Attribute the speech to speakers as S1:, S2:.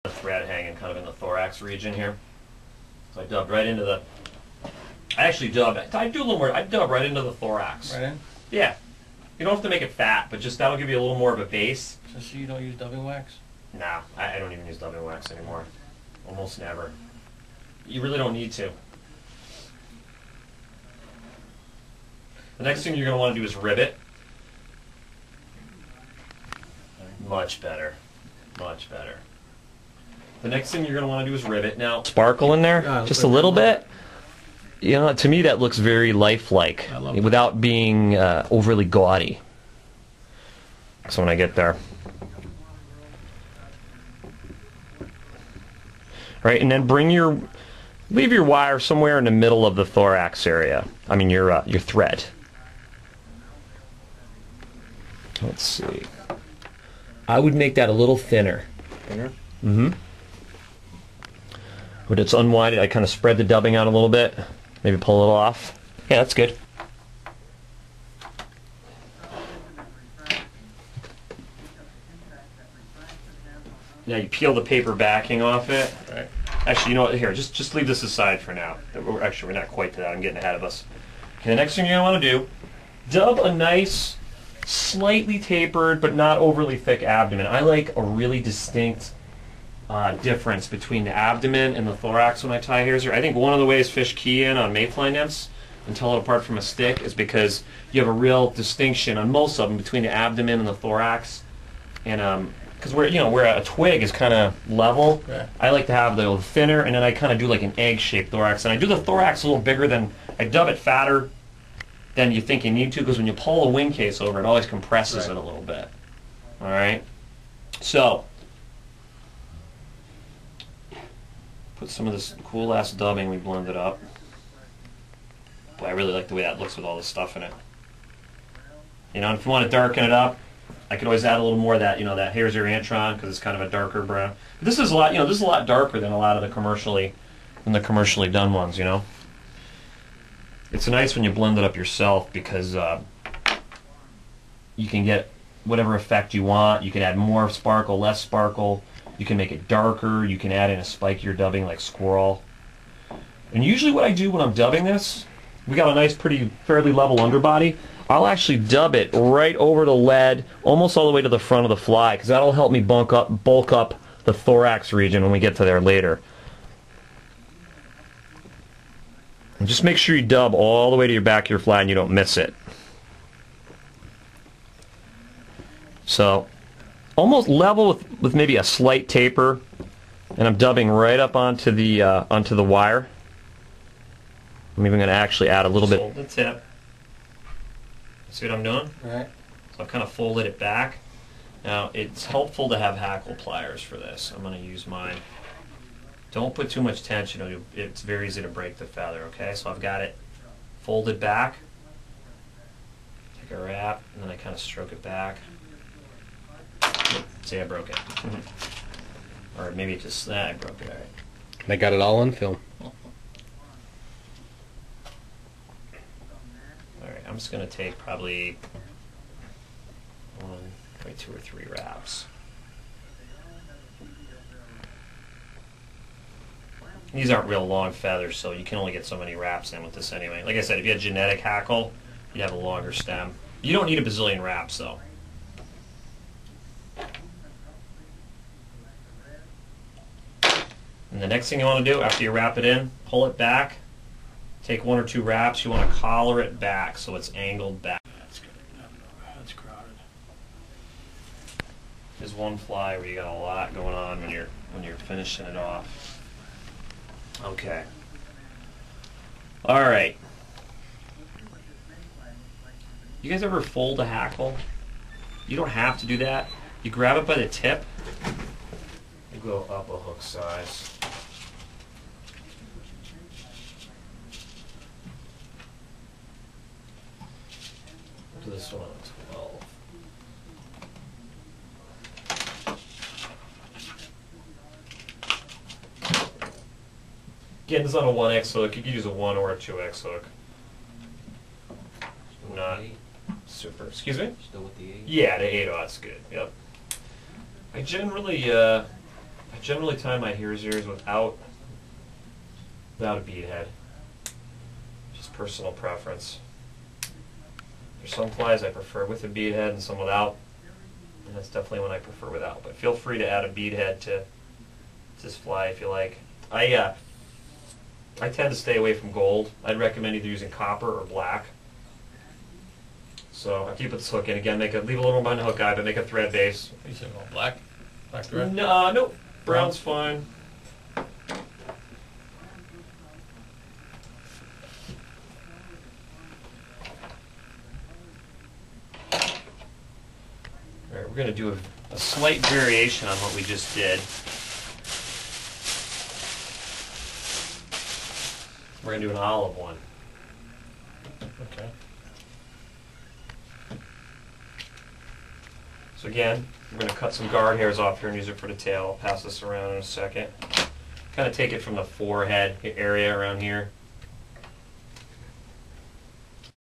S1: The thread hanging kind of in the thorax region here. So I dubbed right into the, I actually dubbed, I do a little more, I dub right into the thorax.
S2: Right in?
S1: Yeah. You don't have to make it fat, but just that'll give you a little more of a base.
S2: So you don't use dubbing wax?
S1: No, I don't even use dubbing wax anymore. Almost never. You really don't need to. The next thing you're going to want to do is rivet. Much better. Much better. The next thing you're going to want to do is rivet. Now, sparkle in there, just a little bit. You know, to me that looks very lifelike without being overly gaudy. So when I get there. Right, and then leave your wire somewhere in the middle of the thorax area. I mean your thread. Let's see. I would make that a little thinner.
S2: Thinner?
S1: Mm-hmm. When it's unwinded, I kind of spread the dubbing out a little bit. Maybe pull a little off. Yeah, that's good. Now you peel the paper backing off it.
S2: Right.
S1: Actually, you know what? Here, just leave this aside for now. Actually, we're not quite to that. I'm getting ahead of us. Okay, the next thing you're going to want to do, dub a nice, slightly tapered but not overly thick abdomen. I like a really distinct difference between the abdomen and the thorax when I tie hairs here. I think one of the ways fish key in on mayfly nymphs and tell it apart from a stick is because you have a real distinction on most of them between the abdomen and the thorax. And because where a twig is kind of level,
S2: yeah.
S1: I like to have the thinner, and then I kind of do like an egg-shaped thorax. And I do the thorax a little bigger than, I dub it fatter than you think you need to, because when you pull a wing case over, it always compresses it a little bit. All right? So, put some of this cool-ass dubbing we blended up. Boy, I really like the way that looks with all this stuff in it. You know, if you want to darken it up, I could always add a little more of that, that Hare's Ear Antron, because it's kind of a darker brown. But this is a lot, this is a lot darker than a lot of the commercially done ones, It's nice when you blend it up yourself because you can get whatever effect you want. You can add more sparkle, less sparkle. You can make it darker. You can add in a spikier dubbing like squirrel. And usually what I do when I'm dubbing this, we got a nice, fairly level underbody. I'll actually dub it right over the lead, almost all the way to the front of the fly, because that'll help me bulk up the thorax region when we get to there later. And just make sure you dub all the way to your back of your fly and you don't miss it. So, almost level with maybe a slight taper, and I'm dubbing right up onto the wire. I'm even going to actually add a little bit. Hold the tip. See what I'm doing?
S2: Right.
S1: So I've kind of folded it back. Now, it's helpful to have hackle pliers for this. I'm going to use mine. Don't put too much tension. It's very easy to break the feather, okay? So I've got it folded back. Take a wrap, and then I kind of stroke it back. See, I broke it. Or maybe just that, I broke it, all right.
S3: They got it all on film.
S1: Alright, I'm just going to take probably 2 or 3 wraps. These aren't real long feathers, so you can only get so many wraps in with this anyway. Like I said, if you had genetic hackle, you'd have a longer stem. You don't need a bazillion wraps, though. And the next thing you want to do, after you wrap it in, pull it back. Take 1 or 2 wraps. You want to collar it back so it's angled back.
S2: That's good. That's crowded.
S1: There's one fly where you got a lot going on when you're finishing it off. Okay. All right. You guys ever fold a hackle? You don't have to do that. You grab it by the tip. You go up a hook size. Do this one on 12. Again, this is on a 1X hook. You could use a 1 or a 2X hook. Not super. Excuse me?
S3: Still with the 8?
S1: Yeah, the 8 augh's good. Yep. I generally I generally tie my hare's ears without a bead head. Just personal preference. There's some flies I prefer with a bead head and some without, and that's definitely one I prefer without. But feel free to add a bead head to this fly if you like. I tend to stay away from gold. I'd recommend either using copper or black. So I keep this hook in again. Leave a little behind the hook eye, but make a thread base.
S2: You said all black? Black thread?
S1: No, nope. Brown's fine. Alright, we're going to do a slight variation on what we just did. We're going to do an olive one.
S2: Okay.
S1: So again, we're going to cut some guard hairs off here and use it for the tail. I'll pass this around in a second. Kind of take it from the forehead area around here.